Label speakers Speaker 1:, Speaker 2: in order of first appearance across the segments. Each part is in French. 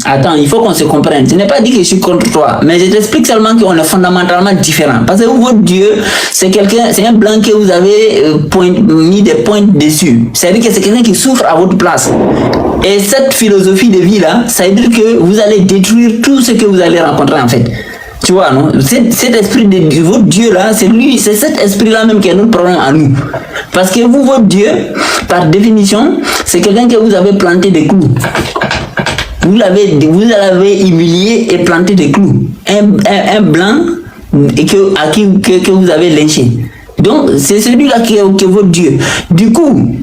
Speaker 1: attends, il faut qu'on se comprenne. Je n'ai pas dit que je suis contre toi, mais je t'explique seulement qu'on est fondamentalement différents. Parce que votre Dieu, c'est quelqu'un, c'est un blanc que vous avez mis des points dessus. C'est-à-dire que c'est quelqu'un qui souffre à votre place. Et cette philosophie de vie-là, ça veut dire que vous allez détruire tout ce que vous allez rencontrer en fait. Tu vois, non? Cet esprit de votre Dieu-là, c'est lui, c'est cet esprit-là même qui est notre problème à nous. Parce que vous, votre Dieu, par définition, c'est quelqu'un que vous avez planté des clous. Vous l'avez humilié et planté des clous. Un blanc que vous avez lynché. Donc, c'est celui-là qui est votre Dieu. Du coup,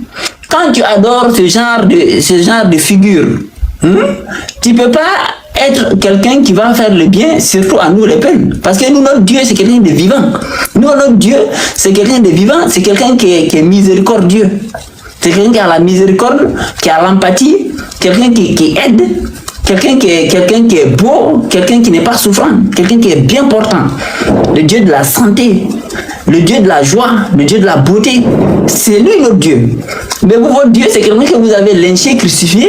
Speaker 1: quand tu adores ce genre de figure, tu peux pas être quelqu'un qui va faire le bien, surtout à nous les peuples. Parce que nous, notre Dieu, c'est quelqu'un de vivant. Nous, notre Dieu, c'est quelqu'un de vivant, c'est quelqu'un qui est miséricordieux. C'est quelqu'un qui a la miséricorde, qui a l'empathie, quelqu'un qui aide, quelqu'un qui est beau, quelqu'un qui n'est pas souffrant, quelqu'un qui est bien portant. Le Dieu de la santé, le Dieu de la joie, le Dieu de la beauté, c'est lui notre Dieu. Mais vous, votre Dieu, c'est quelqu'un que vous avez lynché, crucifié,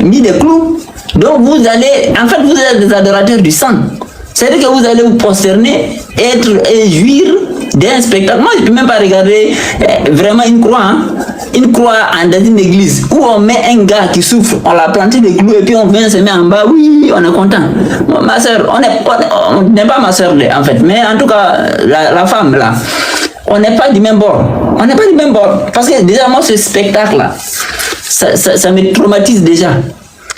Speaker 1: mis des clous. Donc vous allez, en fait, vous êtes des adorateurs du sang. C'est-à-dire que vous allez vous prosterner, et jouir d'un spectacle. Moi, je ne peux même pas regarder vraiment une croix. Une croix dans une église où on met un gars qui souffre, on l'a planté des clous et puis on vient se mettre en bas. Oui, on est content. Ma soeur, on n'est pas ma soeur en fait, mais en tout cas, la femme là, on n'est pas du même bord. On n'est pas du même bord. Parce que déjà, moi, ce spectacle-là, ça me traumatise déjà.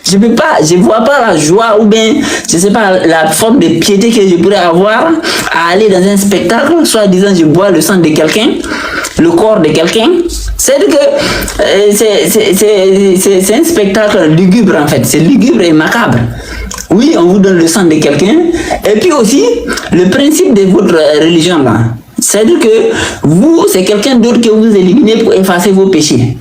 Speaker 1: Je peux pas, je vois pas la joie ou bien, je sais pas, la forme de piété que je pourrais avoir à aller dans un spectacle, soit disant je bois le sang de quelqu'un, le corps de quelqu'un. C'est-à-dire que c'est un spectacle lugubre en fait, c'est lugubre et macabre. Oui, on vous donne le sang de quelqu'un. Et puis aussi, le principe de votre religion là, c'est-à-dire que vous, c'est quelqu'un d'autre que vous éliminez pour effacer vos péchés.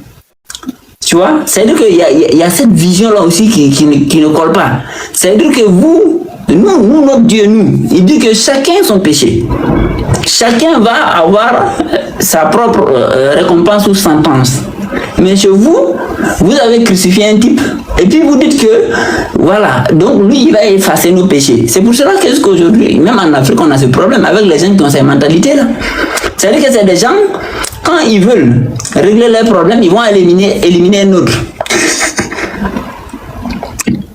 Speaker 1: Tu vois, c'est-à-dire qu'il y a cette vision-là aussi qui ne colle pas. C'est-à-dire que vous, notre Dieu, il dit que chacun son péché. Chacun va avoir sa propre récompense ou sentence. Mais chez vous, vous avez crucifié un type et puis vous dites que, voilà, donc lui, il va effacer nos péchés. C'est pour cela qu'aujourd'hui, même en Afrique, on a ce problème avec les gens qui ont cette mentalité-là. C'est-à-dire que c'est des gens, quand ils veulent régler leurs problèmes, ils vont éliminer un autre.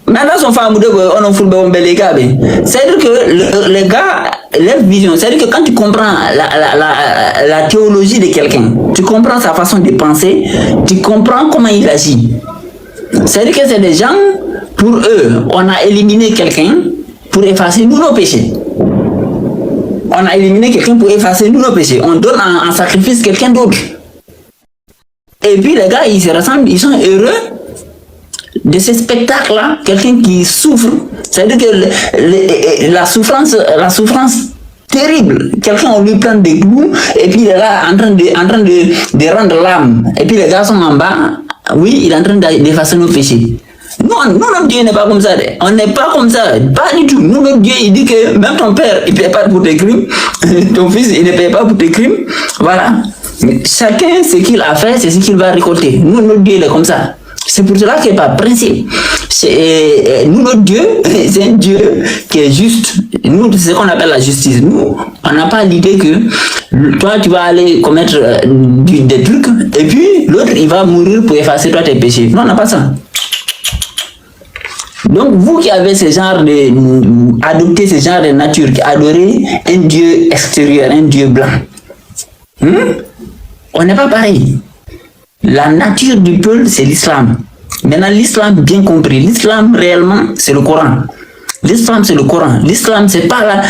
Speaker 1: Maintenant, son femme, c'est-à-dire que les gars, leur vision, c'est-à-dire que quand tu comprends la théologie de quelqu'un, tu comprends sa façon de penser, tu comprends comment il agit. C'est-à-dire que c'est des gens, pour eux, on a éliminé quelqu'un pour effacer tous nos péchés. On a éliminé quelqu'un pour effacer tous nos péchés. On donne en sacrifice quelqu'un d'autre. Et puis les gars, ils se rassemblent, ils sont heureux de ce spectacle-là. Quelqu'un qui souffre, c'est-à-dire que la souffrance terrible. Quelqu'un, on lui prend des clous et puis il est là en train de rendre l'âme. Et puis les gars sont en bas. Oui, il est en train d'effacer nos péchés. Non, notre Dieu n'est pas comme ça. On n'est pas comme ça. Pas du tout. Nous, notre Dieu, il dit que même ton père, il ne paye pas pour tes crimes. Ton fils, il ne paye pas pour tes crimes. Voilà. Chacun, ce qu'il a fait, c'est ce qu'il va récolter. Nous, notre Dieu, il est comme ça. C'est pour cela qu'il n'y a pas de principe. Nous, notre Dieu, c'est un Dieu qui est juste. Nous, c'est ce qu'on appelle la justice. Nous, on n'a pas l'idée que toi, tu vas aller commettre des trucs et puis l'autre, il va mourir pour effacer toi tes péchés. Non, on n'a pas ça. Donc, vous qui avez adopté ce genre de nature, qui adorez un Dieu extérieur, un Dieu blanc, on n'est pas pareil. La nature du peuple, c'est l'islam. Maintenant, l'islam bien compris, l'islam réellement, c'est le Coran. L'islam, c'est le Coran. L'islam, c'est pas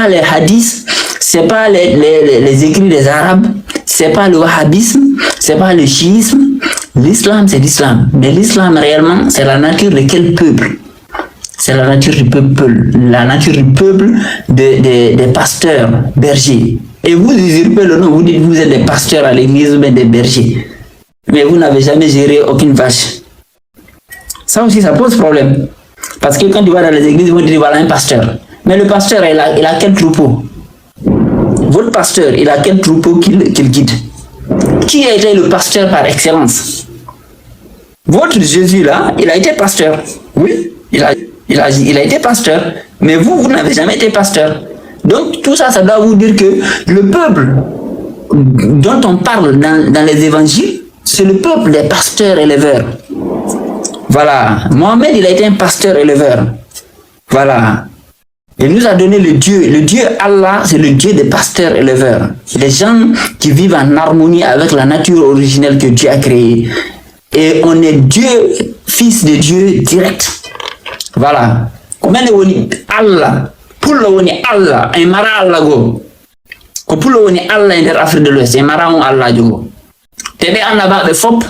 Speaker 1: les hadiths, c'est pas les écrits des Arabes, c'est pas le wahhabisme, c'est pas le chiisme. L'islam, c'est l'islam. Mais l'islam, réellement, c'est la nature de quel peuple? C'est la nature du peuple. La nature du peuple des pasteurs, bergers. Et vous usurpez le nom, vous dites que vous êtes des pasteurs à l'église ou bien des bergers. Mais vous n'avez jamais géré aucune vache. Ça aussi, ça pose problème. Parce que quand tu vas dans les églises, ils vont dire voilà un pasteur. Mais le pasteur, il a quel troupeau? Votre pasteur, il a quel troupeau qu'il guide? Qui a été le pasteur par excellence? Votre Jésus là, il a été pasteur. Oui. il a été pasteur, mais vous n'avez jamais été pasteur. Donc tout ça, ça doit vous dire que le peuple dont on parle dans les évangiles, c'est le peuple des pasteurs éleveurs. Voilà, Mohamed, il a été un pasteur éleveur. Voilà. Il nous a donné le Dieu Allah, c'est le Dieu des pasteurs éleveurs. Les gens qui vivent en harmonie avec la nature originelle que Dieu a créée. Et on est Dieu, fils de Dieu direct. Voilà. Comment on dit Allah? Pour le on est Allah, un mara Allah go. Pour le on est Allah in Afrique de l'Ouest, un mara on Allah go. Tebe anaba be fop.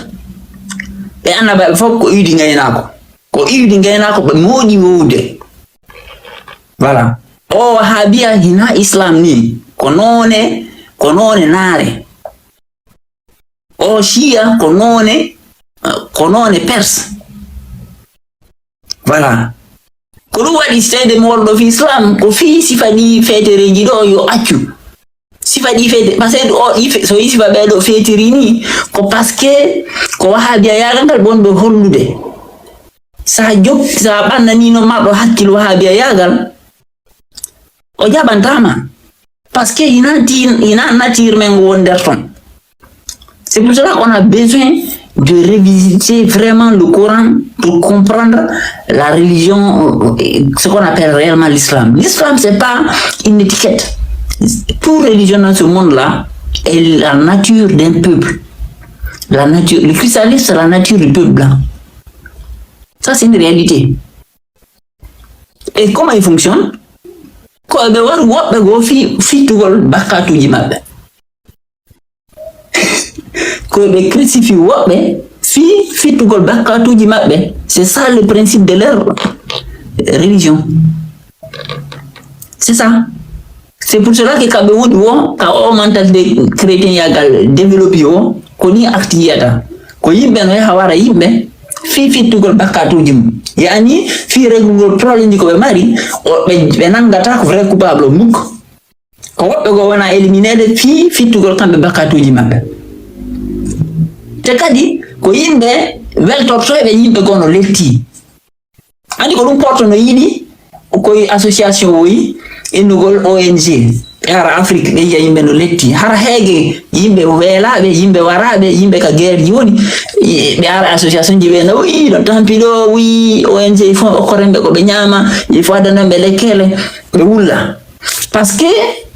Speaker 1: Be anaba be fop ko yudi ngaynako. Ko yudi ngaynako be modi wode. Voilà. O Wahabia hina Islam ni konone nare. O Shia konone Perse. Voilà. Kono wadi sede mordo fi Islam ko fi sifadi fetereji do yo accu. Sifadi fete parce que o ife so sifa be do fetiri ni ko parce que ko Wahabia yagal bonbe hollude. Sa jok sa banani no mabdo hakkilo Wahabia yagal. Parce qu'il y a une nature wonderton. C'est pour cela qu'on a besoin de revisiter vraiment le Coran pour comprendre la religion, ce qu'on appelle réellement l'islam. L'islam, c'est pas une étiquette. Toute religion dans ce monde-là est la nature d'un peuple. Le christianisme, c'est la nature du peuple blanc. Ça, c'est une réalité. Et comment il fonctionne? Ko be war wobbe go fi tugol bakatuji mabbe ko be crucifix wobbe fi tugol bakatuji mabbe. C'est ça le principe de leur religion. C'est ça. C'est pour cela que kabe wodi wo ka o mental de chrétien yagal développer yo ko ni activité ko yimbe no hawara yimbe fi tugol bakatuji mum. Yani fi régler problème ko be mari o be nangata ko vrai coupable mukk ko wobbe go wana éliminer de fi tugol kambe bakatuji mabbe. Te kadi ko yimbe weltorto be yimbe gono letti andi ko dum porto no yidi ko association wi enugol ONG yara Afrique be yimbe no letti har hege yimbe welabe yimbe warabe yimbe ka guerre joni be ara association jibe no wi do tampido wi ONG il faut okorembe ko be nyama il faut adana be lekele be wulla parce que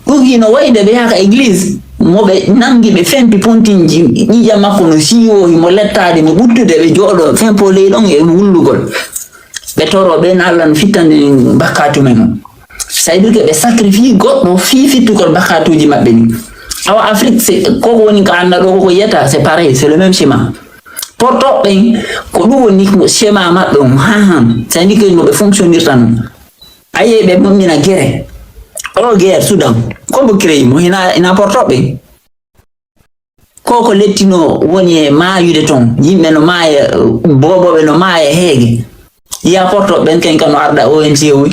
Speaker 1: ugi no wayde be yaka église mobe nangi be fempi pontinji ni jama kono siwo mo lettade mo buddude be jodo fempo le don e wullugol be toro be nalan fitande bakatu men. Ça veut dire que les sacrifices goddo fi tukol bakatuji mabbe ni. Awa Afrique c'est ko woni ka anda do ko yeta c'est pareil, c'est le même schéma. Porto ben ko do woni ko schéma mabbe ça veut dire que no be fonctionner tan. Aye be mum na guerre. O guerre Soudan. Ko bo créé mo ina porto ben. Ko lettino woni ma yude ton yimbe no maaye bobo be no maaye hege. Ya porto ben ken kan arda ONG wi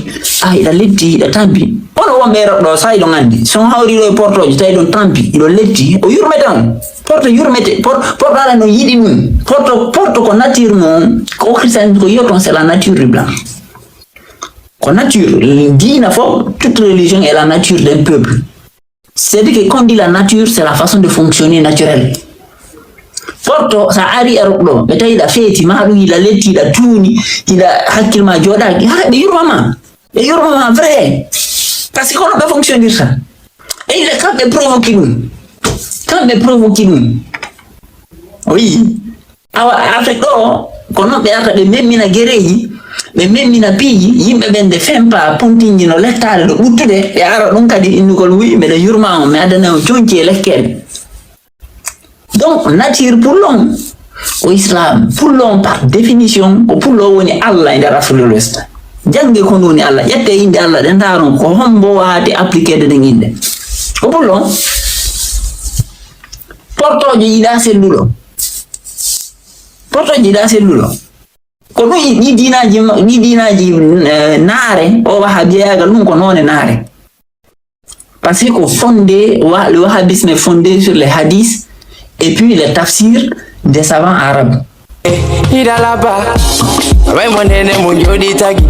Speaker 1: ida letti ida tampi ono wombe do sai do ngandi son hawri do porto ji tay don tampi ido letti o yurmetan porto yurmete porto ala no yidi mum porto ko nature mum ko christian ko yoton c'est la nature du blanc ko nature dina fo toute religion est la nature d'un peuple. C'est dire que quand on dit la nature c'est la façon de fonctionner naturelle. Porto sa ari erokdo be tay da feti ma du ila letti da tuni ila hakkilma jodaki ha be yurmama vrai parce que on peut fonctionner ça et il est quand de provoquer nous oui awa Afrique do kono be ata be memmina gereji be memmina piji yimbe ben de fempa pontinji no lettale do uttude be ara don kadi indugol wi be yurmama me adana jonci lekkel. Donc, nature pour l'homme, au islam, pour l'homme par définition, pour l'homme, on est Allah dans l'Afrique de l'Ouest. Jange kono ni Allah, yette inde Allah, den daron ko hombo waati appliquer de nginde. Ko pour l'homme, porto ji ida sellulo. Ko no ni dinaji naare o wahabiya ga lun ko none naare. Parce que le wahhabisme est fondé sur les hadiths et puis les tafsirs des savants arabes.
Speaker 2: ira là-bas, ouais mon nene mon jodi tagi.